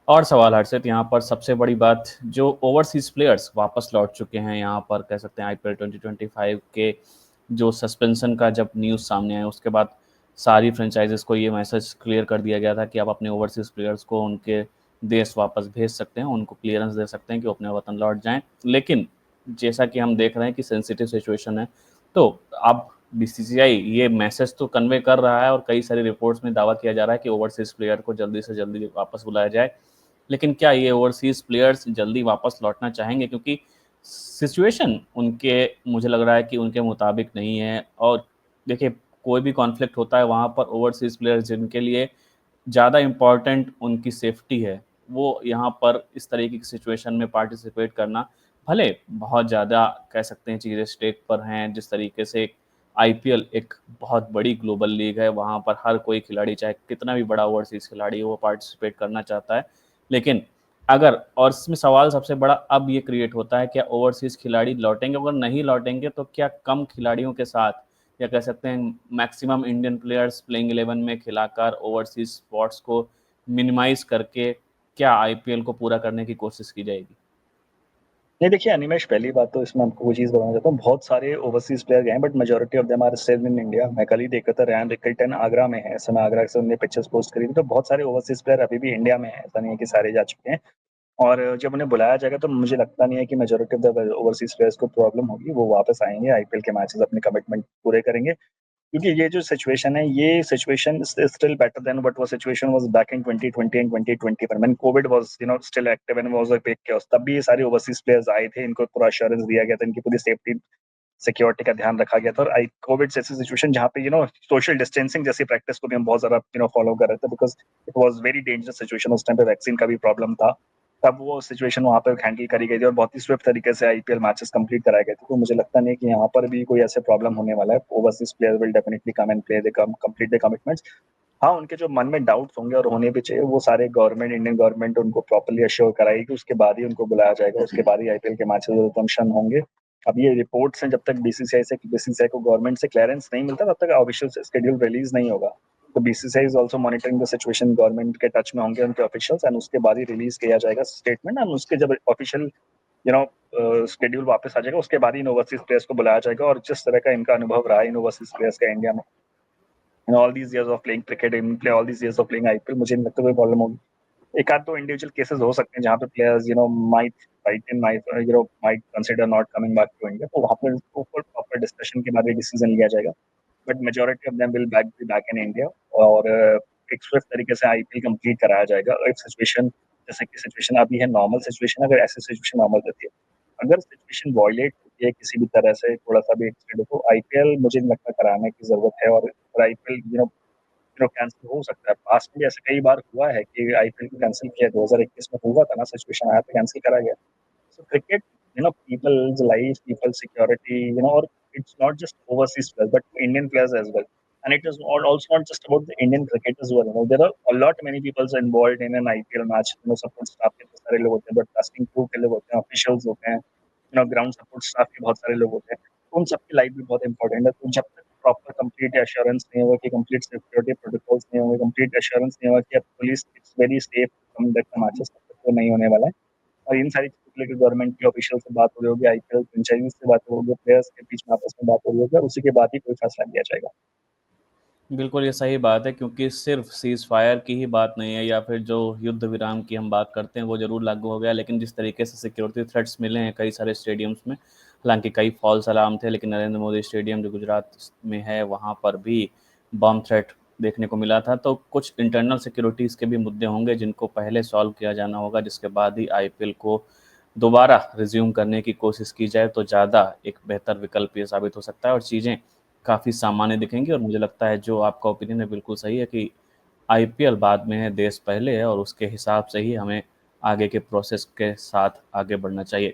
और सवाल हर्षित, यहाँ पर सबसे बड़ी बात, जो ओवरसीज प्लेयर्स वापस लौट चुके हैं यहाँ पर, कह सकते हैं आईपीएल 2025 के जो सस्पेंशन का जब न्यूज़ सामने आया उसके बाद सारी फ्रेंचाइजीज को ये मैसेज क्लियर कर दिया गया था कि आप अपने ओवरसीज प्लेयर्स को उनके देश वापस भेज सकते हैं, उनको क्लियरेंस दे सकते हैं कि वो अपने वतन लौट जाएं। लेकिन जैसा कि हम देख रहे हैं कि सेंसिटिव सिचुएशन है, तो अब बीसीसीआई ये मैसेज तो कन्वे कर रहा है और कई सारी रिपोर्ट्स में दावा किया जा रहा है कि ओवरसीज प्लेयर को जल्दी से जल्दी वापस बुलाया जाए। लेकिन क्या ये ओवरसीज प्लेयर्स जल्दी वापस लौटना चाहेंगे? क्योंकि सिचुएशन उनके, मुझे लग रहा है कि उनके मुताबिक नहीं है। और देखिए, कोई भी कॉन्फ्लिक्ट होता है वहाँ पर ओवरसीज प्लेयर्स जिनके लिए ज़्यादा इम्पॉर्टेंट उनकी सेफ्टी है, वो यहाँ पर इस तरीके की सिचुएशन में पार्टिसिपेट करना, भले बहुत ज़्यादा कह सकते हैं चीज़ें स्टेक पर हैं, जिस तरीके से आईपीएल एक बहुत बड़ी ग्लोबल लीग है, वहाँ पर हर कोई खिलाड़ी चाहे कितना भी बड़ा ओवरसीज खिलाड़ी हो वो पार्टिसिपेट करना चाहता है। लेकिन अगर, और इसमें सवाल सबसे बड़ा अब ये क्रिएट होता है, क्या ओवरसीज खिलाड़ी लौटेंगे? अगर नहीं लौटेंगे तो क्या कम खिलाड़ियों के साथ, या कह सकते हैं मैक्सिमम इंडियन प्लेयर्स प्लेइंग 11 में खिलाकर ओवरसीज स्पॉट्स को मिनिमाइज करके क्या आईपीएल को पूरा करने की कोशिश की जाएगी? नहीं देखिए अनिमेश, पहली बात तो इसमें आपको वो चीज़ बताना चाहता हूँ, बहुत सारे ओवरसीज प्लेयर गए हैं but majority of them are still in India. मैं कल ही देख रहा था रैन रिकल्टन आगरा में है, इस समय आगरा से उन्होंने पिक्चर्स पोस्ट करी थी, तो बहुत सारे ओवरसीज प्लेयर अभी भी इंडिया में है, ऐसा नहीं है कि सारे जा चुके हैं। और जब उन्हें बुलाया जाएगा तो मुझे लगता नहीं है कि majority of the overseas players को प्रॉब्लम होगी, वो वापस आएंगे आईपीएल के मैचेस अपने कमिटमेंट पूरे करेंगे। क्योंकि ये जो सिचुएशन है, ये situation still better than what was situation was back in 2020 and 2020 when Covid was still active and was a big chaos। तब भी ये सारे ओवरसीज प्लेयर्स आए थे, इनको पूरा अश्योरेंस दिया गया था, इनकी पूरी सेफ्टी सिक्योरिटी का ध्यान रखा गया था। और आई कोविड जैसी सिचुएशन जहाँ पे सोशल डिस्टेंसिंग जैसी प्रैक्टिस को भी हम बहुत ज्यादा फॉलो कर रहे थे, because it was very dangerous situation. उस टाइम पे वैक्सीन का भी प्रॉब्लम था, तब वो सिचुएशन वहाँ पे हैंडल करी गई थी और बहुत ही स्विफ्ट तरीके से आईपीएल मैचेस कंप्लीट कराए गए थे। तो मुझे लगता नहीं कि यहाँ पर भी कोई ऐसे प्रॉब्लम होने वाला है। Overseas player will definitely come and play they complete the commitments. हाँ, उनके जो मन में डाउट्स होंगे और होने भी चाहिए, वो सारे गवर्नमेंट, इंडियन गवर्नमेंट उनको प्रॉपर्ली अश्योर कराएगी, उसके बाद ही उनको बुलाया जाएगा, उसके बाद ही आईपीएल के मैचेस फंक्शन होंगे। अब ये रिपोर्ट्स हैं, जब तक बीसीसीआई को गवर्नमेंट से क्लियरेंस नहीं मिलता तब तक ऑफिशियल शेड्यूल रिलीज नहीं होगा। तो BCCI is also monitoring the situation, government के टच में होंगे उनके ऑफिशियल्स, एंड उसके बाद ही रिलीज किया जाएगा स्टेटमेंट। एंड उसके जब ऑफिशियल यू नो शेड्यूल वापस आ जाएगा, उसके बाद ही इन ओवरसीज प्लेयर्स को बुलाया जाएगा। और जिस तरह का इनका अनुभव रहा है इन ओवरसीज प्लेयर्स का इंडिया में in all these years of playing cricket, in play all these years of playing IPL, मुझे नहीं लगता कोई प्रॉब्लम होगी। एक आध दो इंडिविजुअल केसेस हो सकते हैं जहाँ पे players might fight in might might consider not coming back to India, तो वहाँ पर ऊपर प्रॉपर डिस्कशन के बाद डिसीजन लिया जाएगा। But majority of them will back in India. और एक स्विफ्ट तरीके से आईपीएल कंप्लीट कराया जाएगा। एक सिचुएशन जैसे कि सिचुएशन अभी है नॉर्मल सिचुएशन, अगर ऐसी सिचुएशन नॉर्मल रहती है, अगर सिचुएशन वॉयलेट होती है किसी भी तरह से, थोड़ा सा भी एक्सीडेंट हो, तो आईपीएल मुझे नहीं लगता कराने की जरूरत है। और आईपीएल कैंसिल हो सकता है। पास्ट में भी ऐसे कई बार हुआ है कि आईपीएल को कैंसिल किया, 2021 में हुआ था ना, सिचुएशन आया था, कैंसिल करा गया। So cricket, people's life, people's security, or it's not just overseas players, but Indian players as well. And it is also not just about the Indian cricket as well. There are a lot many people involved in an IPL match. Support staff के बहुत सारे लोग होते हैं, broadcasting crew के लोग होते हैं, officials होते हैं, ग्राउंड सपोर्ट स्टाफ के बहुत सारे लोग होते हैं। तो उन सबकी लाइफ भी बहुत इंपॉर्टेंट है। तो जब तक प्रॉपर कंप्लीट एश्योरेंस नहीं होगा, कि कंप्लीट सिक्योरिटी प्रोटोकॉल्स नहीं होंगे, कंप्लीट एश्योरेंस नहीं होगा कि अब police it's very safe from that matches, तब तक वो नहीं होने वाला है। और इन सारी चीज़ों को लेकर गवर्नमेंट के ऑफिशियल से बात हो रही होगी, आईपीएल फ्रेंचाइजी से बात हो रही होगी, प्लेयर्स के बीच में आपस में बात हो रही होगी, और उसी के बाद ही कोई फैसला लिया जाएगा। बिल्कुल, ये सही बात है, क्योंकि सिर्फ सीज़ फायर की ही बात नहीं है, या फिर जो युद्ध विराम की हम बात करते हैं वो ज़रूर लागू हो गया, लेकिन जिस तरीके से सिक्योरिटी थ्रेट्स मिले हैं कई सारे स्टेडियम्स में, हालांकि कई फॉल्स अलार्म थे, लेकिन नरेंद्र मोदी स्टेडियम जो गुजरात में है वहाँ पर भी बम थ्रेट देखने को मिला था। तो कुछ इंटरनल सिक्योरिटीज़ के भी मुद्दे होंगे जिनको पहले सॉल्व किया जाना होगा, जिसके बाद ही आईपीएल को दोबारा रिज्यूम करने की कोशिश की जाए तो ज़्यादा एक बेहतर विकल्प ये साबित हो सकता है और चीज़ें काफ़ी सामान्य दिखेंगी। और मुझे लगता है जो आपका ओपिनियन है बिल्कुल सही है कि आईपीएल बाद में है, देश पहले है, और उसके हिसाब से ही हमें आगे के प्रोसेस के साथ आगे बढ़ना चाहिए।